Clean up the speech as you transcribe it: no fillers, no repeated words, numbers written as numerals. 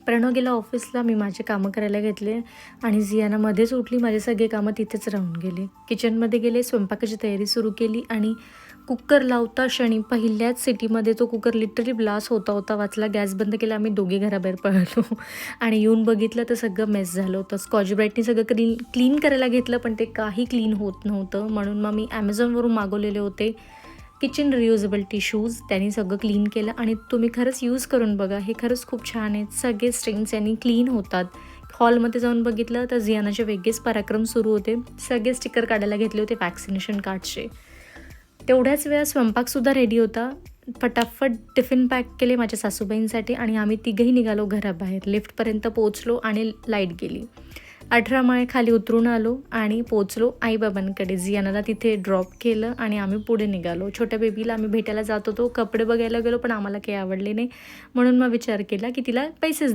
प्रणव गेला ऑफिसला, मी माझे कामं करायला घेतले आणि झियाना मध्येच उठली. माझे सगळे कामं तिथेच राहून गेले. किचनमध्ये गेले, स्वयंपाकाची तयारी सुरू केली आणि कुकर लावता क्षणी पहिल्याच सिटीमध्ये तो कुकर लिटरली ब्लास्ट होता होता वाचला. गॅस बंद केला, आम्ही दोघे घराबाहेर पळालो आणि येऊन बघितलं तर सगळं मेस झालं होतं. स्कॉच ब्राईटनी सगळं क्लीन करायला घेतलं, पण ते काही क्लीन होत नव्हतं. म्हणून मग मी ॲमेझॉनवरून मागवलेले होते किचन रियुजेबल टिश्यूज. त्यांनी सगळं क्लीन केलं आणि तुम्ही खरंच यूज करून बघा, हे खरंच खूप छान आहेत. सगळे स्ट्रिंग्स यांनी क्लीन होतात. हॉलमध्ये जाऊन बघितलं तर झियानाचे वेगळेच पराक्रम सुरू होते. सगळे स्टिकर काढायला घेतले होते वॅक्सिनेशन कार्डचे. तेवढ्याच वेळा स्वयंपाकसुद्धा रेडी होता. फटाफट टिफिन पॅक केले माझ्या सासूबाईंसाठी आणि आम्ही तिघंही निघालो घराबाहेर. लिफ्टपर्यंत पोहोचलो आणि लाईट गेली. 18 माळे खाली उतरून आलो आणि पोहोचलो आईबाबांकडे. झियानाला तिथे ड्रॉप केलं आणि आम्ही पुढे निघालो. छोट्या बेबीला आम्ही भेटायला जात होतो. कपडे बघायला गेलो, पण आम्हाला काही आवडले नाही. म्हणून मग विचार केला की तिला पैसेच